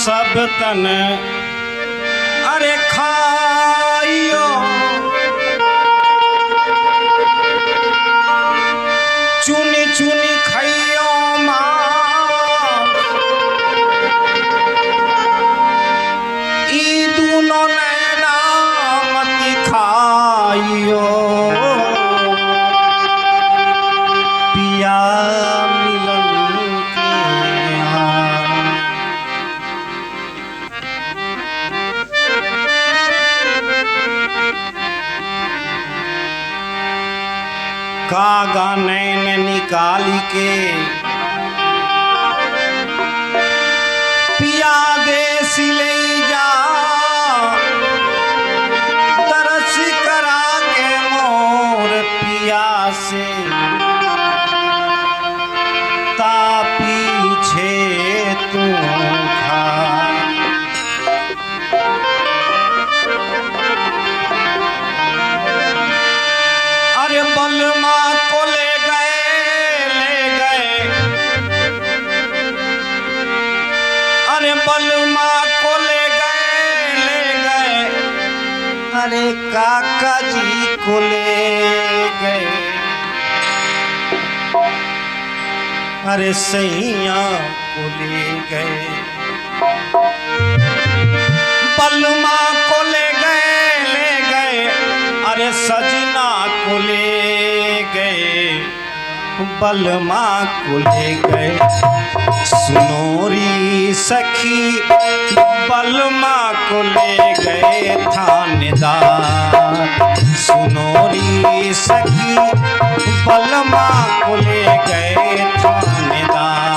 सब तन अरे खाइयो चुनी चुनी खाइयो ई दूनो नैना मती खाइयो पिया मिलन कागा नैन निकाल के पिया दे सिले जा तरस करा के मोर पिया से ता पीछे तू खा अरे बलमा को ले गए अरे बलमा को ले गए अरे काका जी को ले गए अरे सैया को ले गए बलमा को ले गए अरे सजना को ले गए बलमा को ले गए सुनोरी सखी बलमा को ले गए थानेदार सुनोरी सखी बलमा को ले गए थानेदार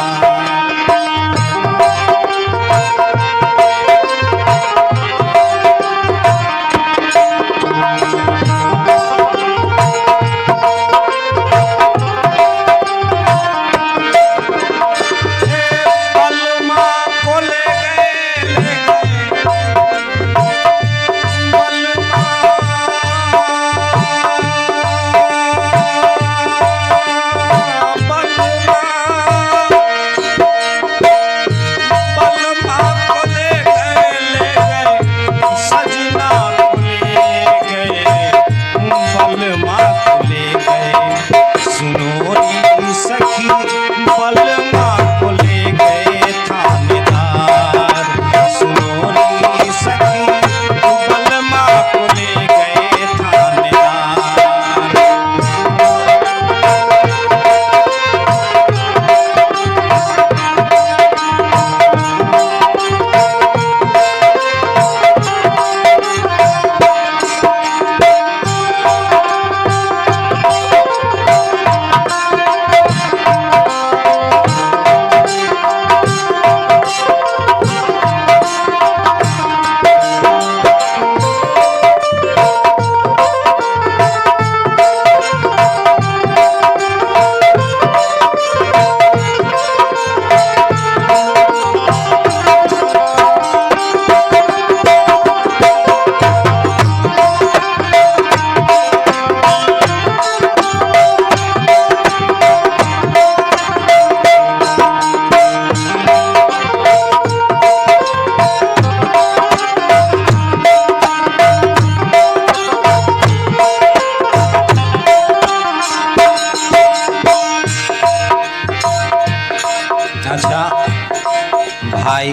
भाई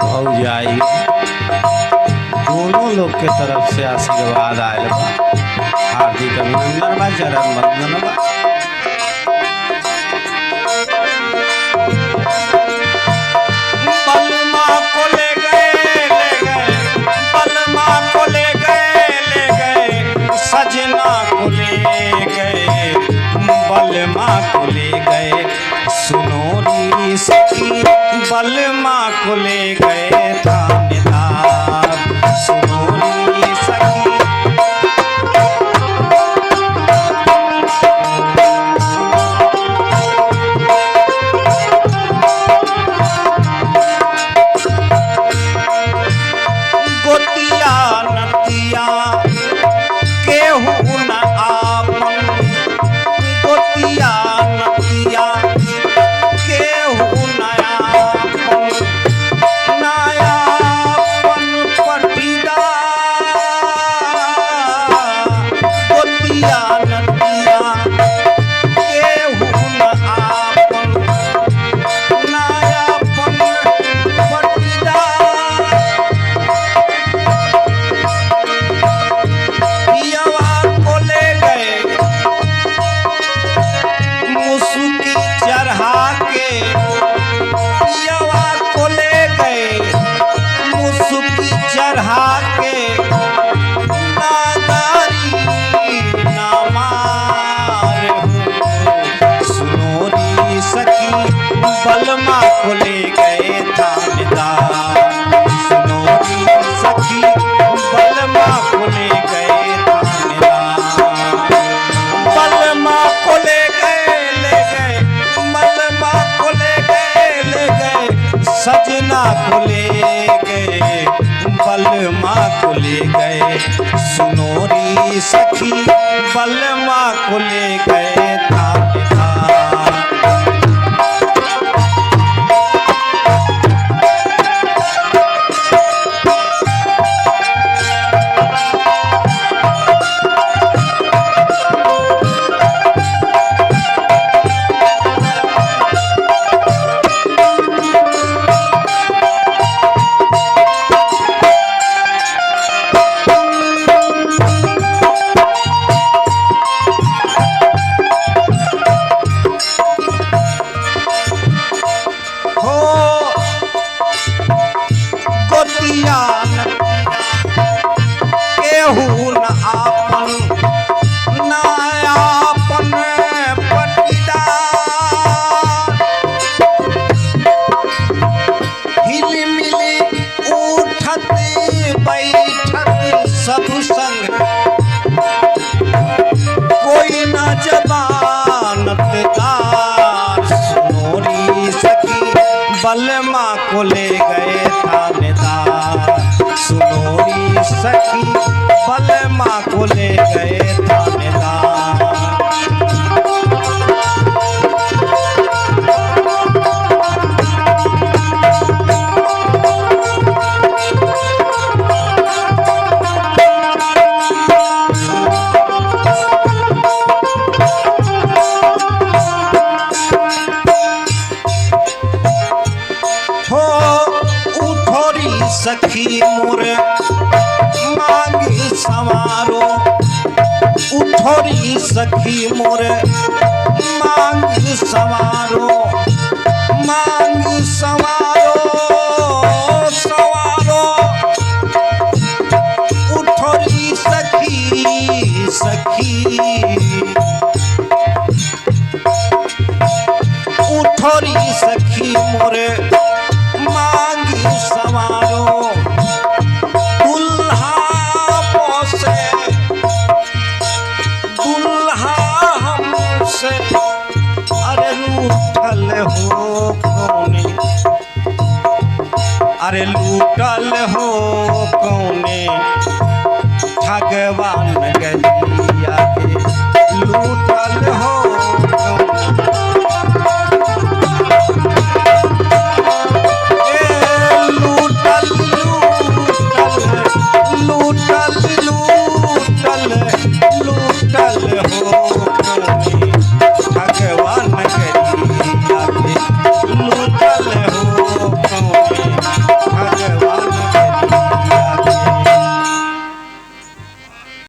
भौजाई दोनों लोग के तरफ से आशीर्वाद आयल बा हार्दिक अभिनंदन बा चरण वंदन बा बलमा को ले गए बलमा को ले गए सजना को ले गए बलमा को ले गए सुनोरी सखी बलमा को ले गए थानेदार सुनोरी सखी गोतिया नतिया केहू न आपन गोतिया नतिया केहू न आपन दुल्हा के नागारी ना मार हो। सुनोरी सखी बलमा को ले गए थानेदार। सुनोरी सखी बलमा को ले गए थानेदार। बलमा को ले गए बलमा को ले गए सजना को ले गए बलमा को ले गए। सुनोरी सखी बलमा को ले गए थानेदार। केहू न आपन न आपन पटीदार। हिल मिली उठत बैठत सब संग कोई न जमानतदार। सुनोरी सखी बलमा को ले गए थानेदार। सुनोरी सखी बलमा को ले गए थानेदार। हो उठोरी सखी मोरे मांगी सवारो। उठोरी सखी मोरे मांगी सवारो। मांगी सवारो सवारो। उठोरी सखी सखी उठोरी सखी मोरे मांगी सवारो। दुल्हा पोसे दुल्हा हमसे अरे लूटल हो कौने। अरे लूटल हो कौने ठगवान गज